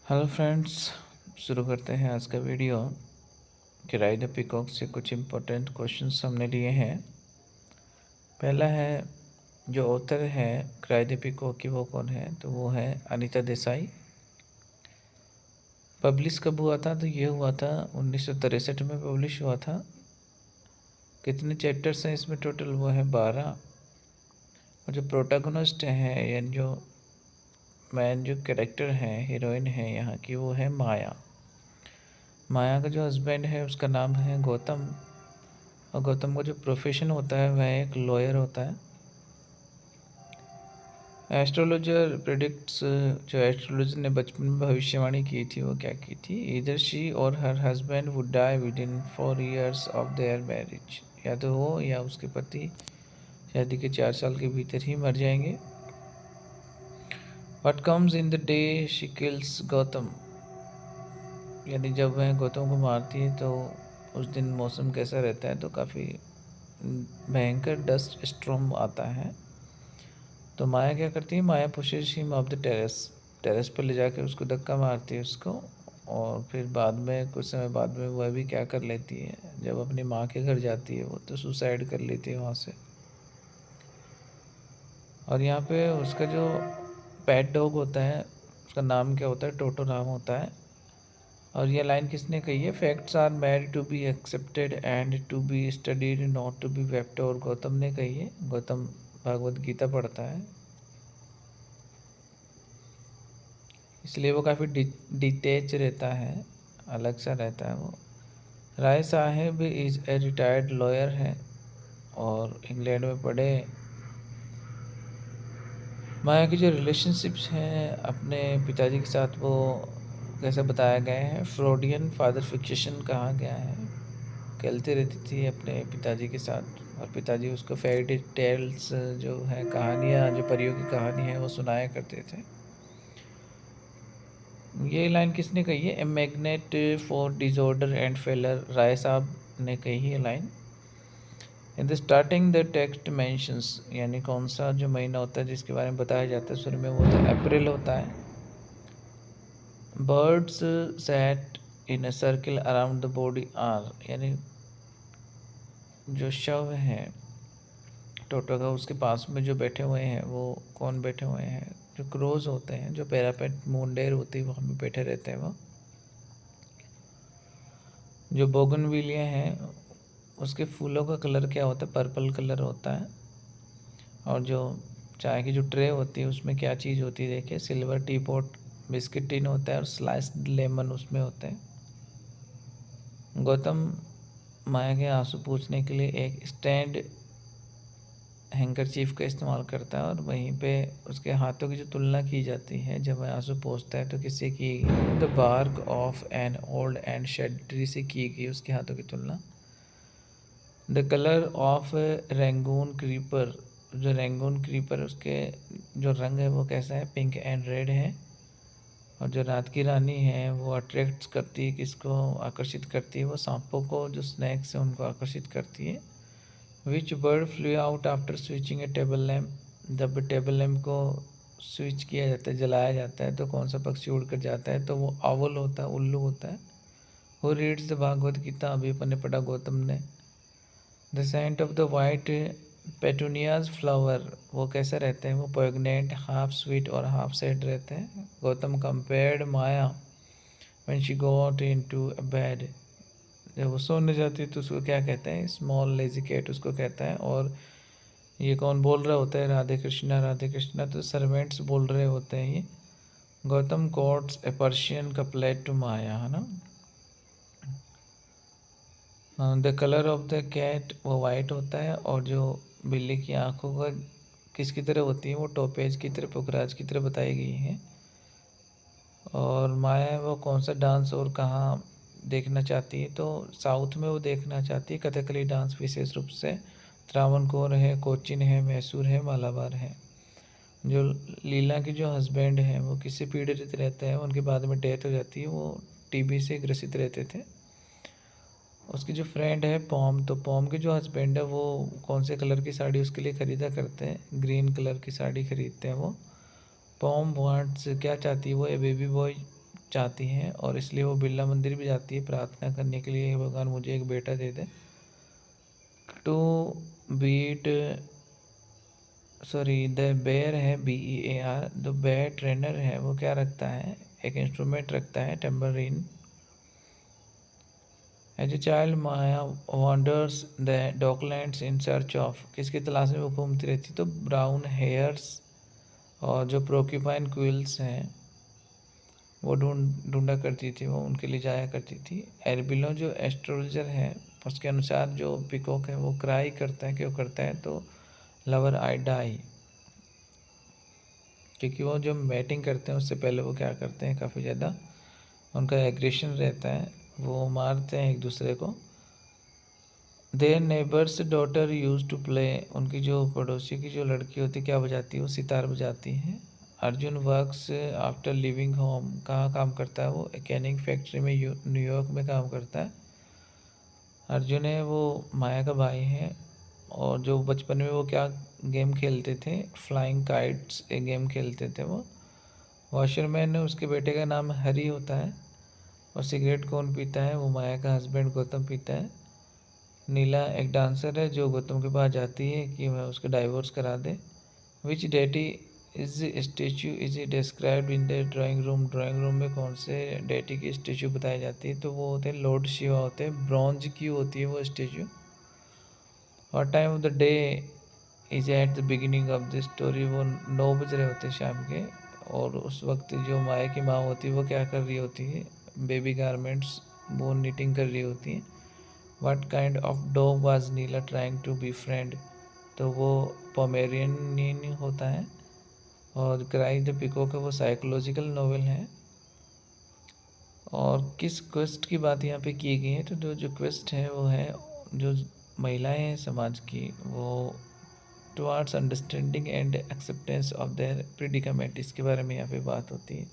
Hello friends, शुरू करते हैं आज का वीडियो। कि राइड द पीकॉक से कुछ इम्पोर्टेंट क्वेश्चंस हमने लिए हैं। पहला है, जो ऑथर है राइड द पीकॉक की वो कौन है? तो वो है अनीता देसाई। पब्लिश कब हुआ था? तो ये हुआ था 1963 में पब्लिश हुआ था। कितने चैप्टर्स हैं इसमें टोटल? वो है 12। और जो प्रोटैगनिस्ट है यानी जो मैन जो कैरेक्टर है, हीरोइन है यहाँ की, वो है माया। माया का जो हस्बैंड है उसका नाम है गौतम। और गौतम का जो प्रोफेशन होता है वह एक लॉयर होता है। एस्ट्रोलॉजर प्रिडिक्ट्स, जो एस्ट्रोलॉजर ने बचपन में भविष्यवाणी की थी वो क्या की थी? इधर शी और her husband would die within 4 years of their marriage. या तो वो या उसके पति शादी के 4 साल के भीतर ही मर जाएंगे। What comes in the day she kills Gautam, यानी जब वह गौतम को मारती है तो उस दिन मौसम कैसा रहता है? तो काफ़ी भयंकर डस्ट स्ट्रॉम आता है। तो माया क्या करती है? Maya pushes him off the terrace. Terrace पर ले जाकर उसको धक्का मारती है उसको। और फिर बाद में, कुछ समय बाद में, वह भी क्या कर लेती है, जब अपनी माँ के घर जाती है वो तो सुसाइड कर लेती है वहाँ से। और यहाँ पे उसका जो पेट डॉग होता है उसका नाम क्या होता है? टोटो नाम होता है। और ये लाइन किसने कही है? Facts are made to be accepted and to be studied, not to be wept. और गौतम ने कही है। गौतम भागवत गीता पढ़ता है, इसलिए वो काफ़ी डिटेच रहता है, अलग सा रहता है वो। राय साहेब इज़ ए रिटायर्ड लॉयर है और इंग्लैंड में पढ़े। माया की जो रिलेशनशिप्स हैं अपने पिताजी के साथ वो कैसे बताया गया है? फ्रॉडियन फादर फिक्सेशन कहा गया है। खेलती रहती थी अपने पिताजी के साथ और पिताजी उसको फेयरी टेल्स जो है, कहानियाँ, जो परियों की कहानी है वो सुनाया करते थे। ये लाइन किसने कही है? A magnet for disorder and failure, Rai sahab ने कही है line. In the starting the text mentions, यानी कौन सा जो महीना होता है जिसके बारे में बताया जाता है शुरू में, वो तो अप्रैल होता है। Birds sat in a circle around the body are, यानी जो शव है टोटो का उसके पास में जो बैठे हुए हैं वो कौन बैठे हुए हैं? जो क्रोज होते हैं, जो पैरापेट मुंडेर होती है वहाँ पे बैठे रहते हैं वो। जो बोगनविलिया है उसके फूलों का कलर क्या होता है? पर्पल कलर होता है। और जो चाय की जो ट्रे होती है उसमें क्या चीज़ होती है? देखिए, silver T pot, biscuit tin होता है और स्लाइस्ड लेमन उसमें होते हैं। गौतम माया के आंसू पूछने के लिए एक स्टैंड हैंकरचीफ का इस्तेमाल करता है और वहीं पे उसके हाथों की जो तुलना की जाती है जब वह आंसू पोंछता है तो किससे की गई? The bark of an old and shed tree से की गई उसके हाथों की तुलना। The colour of Rangoon creeper, जो रेंगून क्रीपर उसके जो रंग है वो कैसा है? पिंक एंड रेड है। और जो रात की रानी है वो अट्रैक्ट करती है, किसको आकर्षित करती है? वो सांपों को, जो स्नैक्स है उनको आकर्षित करती है। Which bird flew out after switching a table lamp, जब टेबल लैम्प को स्विच किया जाता है, जलाया जाता है, तो कौन सा पक्षी उड़ कर जाता है? तो वो आउल होता है, उल्लू होता है। Who reads the Bhagavad Gita, अभी अपन ने पढ़ा गौतम ने। The scent of the white petunias flower, वो कैसे रहते हैं? वो पोइगनेंट, हाफ स्वीट और हाफ सैड रहते हैं। Gautam compared Maya when she got into a bed, जब वो सोने जाती है तो उसको क्या कहते हैं? स्मॉल लेजी कैट उसको कहता है। और ये कौन बोल रहा होता है? राधे कृष्णा, राधे कृष्णा तो सर्वेंट्स बोल रहे होते हैं ये। Gautam quotes a Persian couplet to Maya, है ना। The colour of the cat, वो वाइट होता है। और जो बिल्ली की आंखों का किसकी तरह होती है? वो टोपेज की तरह, पुखराज की तरह बताई गई है। और माया वो कौन सा डांस और कहाँ देखना चाहती है? तो साउथ में वो देखना चाहती है कथकली डांस, विशेष रूप से त्रावणकोर है, कोचीन है, मैसूर है, मालाबार है। जो लीला के जो हस्बैंड हैं वो किससे पीड़ित रहते हैं? उनके बाद में डेथ हो जाती है, वो टीबी से ग्रसित रहते थे। उसकी जो फ्रेंड है पॉम, तो पॉम के जो हस्बैंड है वो कौन से कलर की साड़ी उसके लिए खरीदा करते हैं? ग्रीन कलर की साड़ी खरीदते हैं वो। पॉम वांट्स, क्या चाहती है वो? ए बेबी बॉय चाहती हैं और इसलिए वो बिरला मंदिर भी जाती है प्रार्थना करने के लिए, भगवान मुझे एक बेटा दे दे। To beat sorry the bear है BEAR, जो बेयर ट्रेनर है वो क्या रखता है, एक इंस्ट्रूमेंट रखता है tambourine. As a child Maya wanders the docklands in search of, किसकी तलाश में वो घूमती रहती, तो ब्राउन हेयर्स, और जो प्रोक्यूपाइन क्विल्स हैं वो ढूंढा करती थी, वो उनके लिए जाया करती थी। एल्बिनो जो एस्ट्रोलॉजर है उसके अनुसार जो पिकॉक है वो क्राई करता है, क्यों करता है, तो लवर आई डाई, क्योंकि वो जो मैटिंग करते हैं उससे पहले वो क्या करते हैं, काफ़ी ज़्यादा उनका एग्रेशन रहता है, वो मारते हैं एक दूसरे को। Their neighbour's daughter use to play, उनकी जो पड़ोसी की जो लड़की होती है क्या बजाती है, वो सितार बजाती है। Arjun works after living home, कहाँ काम करता है वो, कैनिंग फैक्ट्री में न्यूयॉर्क में काम करता है। अर्जुन है वो माया का भाई है, और जो बचपन में वो क्या गेम खेलते थे, फ्लाइंग काइट्स एक गेम खेलते थे वो। वॉशरमैन है उसके बेटे का नाम हरी होता है। और सिगरेट कौन पीता है, वो माया का हस्बैंड गौतम पीता है। नीला एक डांसर है जो गौतम के पास जाती है कि वह उसका डाइवोर्स करा दे। Which deity is statue is described in the drawing room, drawing room में कौन से डेटी की स्टेचू बताई जाती है, तो वो होते हैं लॉर्ड शिवा होते हैं, ब्रॉन्ज की होती है वो स्टेचू। और time of the day is at the beginning of the story, वो 9 बज रहे होते हैं शाम के, और उस वक्त जो माया की माँ होती है वो क्या कर रही होती है, बेबी गारमेंट्स वो निटिंग कर रही होती है। What kind of dog was Neela trying to be friend, तो वो पोमेरियन होता है। और क्राई द पिकॉक है वो साइकोलॉजिकल नॉवेल है। और किस क्वेस्ट की बात यहाँ पे की गई है, तो जो क्वेस्ट है वो है जो महिलाएं हैं समाज की, वो towards understanding and acceptance of their predicament, इसके बारे में यहाँ पे बात होती है।